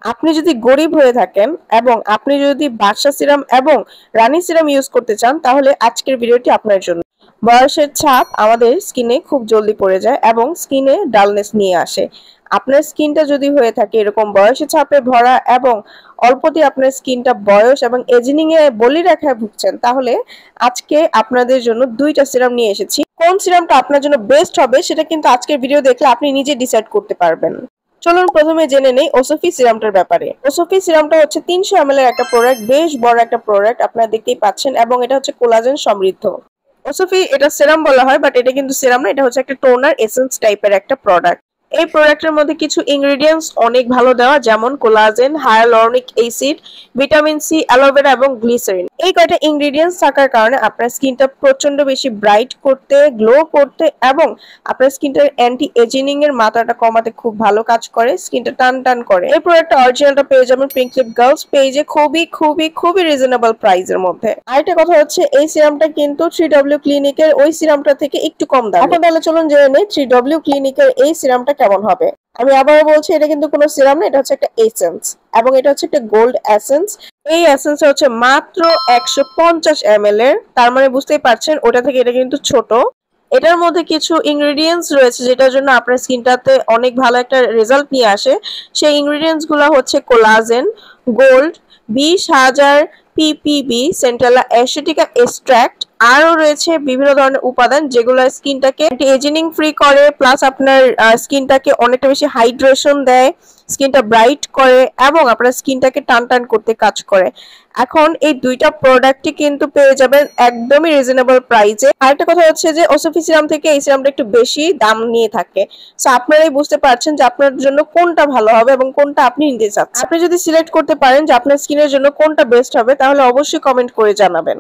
আপনি যদি গরিব হয়ে থাকেন এবং আপনি যদি বাদশা সিরাম এবং রানী সিরাম ইউজ করতে চান তাহলে আজকের ভিডিওটি আপনার জন্য। বয়সের ছাপ আমাদের স্কিনে খুব জলদি পড়ে যায় এবং স্কিনে ডালনেস নিয়ে আসে। আপনার স্কিনটা যদি হয়ে থাকে এরকম বয়সের ছাপে ভরা এবং অল্পতে আপনার স্কিনটা বয়স এবং এজিনিং এ বলিরেখায় ভুগছেন, তাহলে আজকে আপনাদের জন্য দুইটা সিরাম নিয়ে এসেছি। কোন সিরামটা আপনার জন্য বেস্ট হবে সেটা কিন্তু আজকের ভিডিও দেখলে আপনি নিজে ডিসাইড করতে পারবেন। চলুন প্রথমে জেনে নেই ওসফি সিরামটার ব্যাপারে। ওসফি সিরামটা হচ্ছে 300 ml এর একটা প্রোডাক্ট, বেশ বড় একটা প্রোডাক্ট, আপনারা দেখতেই পাচ্ছেন, এবং এটা হচ্ছে কোলাজেন সমৃদ্ধ। ওসফি এটা সিরাম বলা হয়, বাট এটা কিন্তু সিরাম না, এটা হচ্ছে একটা টোনার এসেন্স টাইপের একটা প্রোডাক্ট। এই প্রোডাক্টের মধ্যে কিছু ইনগ্রেডিয়েন্টস অনেক ভালো দেওয়া, যেমন collagen, hyaluronic acid, vitamin C, aloe vera এবং গ্লিসারিন। এই কয়টা ইনগ্রেডিয়েন্টস থাকার কারণে আপনার স্কিনটা প্রচন্ড বেশি ব্রাইট করতে, গ্লো করতে এবং আপনার স্কিনটার অ্যান্টি এজিং এর মাত্রাটা কমাতে খুব ভালো কাজ করে, স্কিনটা টান টান করে। এই প্রোডাক্টটা অরিজিনালটা পেয়ে যাবেন পিঙ্ক লিপ গার্লস পেজে খুবই খুবই খুবই রিজনেবল প্রাইসের মধ্যে। আরেকটা কথা হচ্ছে এই সিরামটা কিন্তু 3W ক্লিনিকের ওই সিরামটা থেকে একটু কম দাম। এখন তাহলে চলুন জেনে নেই 3W ক্লিনিকের এই সিরামটা কেমন হবে। আমি আবারও বলছি, এটা কিন্তু কোনো সিরাম না, এটা হচ্ছে একটা এসেন্স এবং এটা হচ্ছে একটা গোল্ড এসেন্স। এই এসেন্স হচ্ছে মাত্র 150 ml এর, তার মানে বুঝতেই পারছেন ওটা থেকে এটা কিন্তু ছোট। এটার মধ্যে কিছু ইনগ্রেডিয়েন্টস রয়েছে যেটার জন্য আপনার স্কিনটাতে অনেক ভালো একটা রেজাল্ট নিয়ে আসে। সেই ইনগ্রেডিয়েন্টস গুলো হচ্ছে কোলাজেন, গোল্ড, 20,000 ppb সেন্টালা অ্যাসিটিকা এক্সট্রাক্ট, আরও রয়েছে বিভিন্ন ধরনের উপাদান যেগুলো স্কিনটাকে অ্যান্টি এজিং ফ্রি করে, প্লাস আপনার স্কিনটাকে অনেকটা বেশি হাইড্রেশন দেয়, স্কিনটা ব্রাইট করে এবং আপনার স্কিনটাকে টান টান করতে কাজ করে। এখন এই দুইটা প্রোডাক্টই কিন্তু পেয়ে যাবেন একদমই রিজনেবল প্রাইসে। আরেকটা কথা হচ্ছে যে ওসফি সিরাম থেকে এই সিরামটা একটু বেশি দাম নিয়ে থাকে, সো আপনারাই বুঝতে পারছেন যে আপনার জন্য কোনটা ভালো হবে এবং কোনটা আপনি নিতে চাচ্ছেন। আপনি যদি সিলেক্ট করতে পারেন যে আপনার স্কিনের জন্য কোনটা বেস্ট হবে তাহলে অবশ্যই কমেন্ট করে জানাবেন।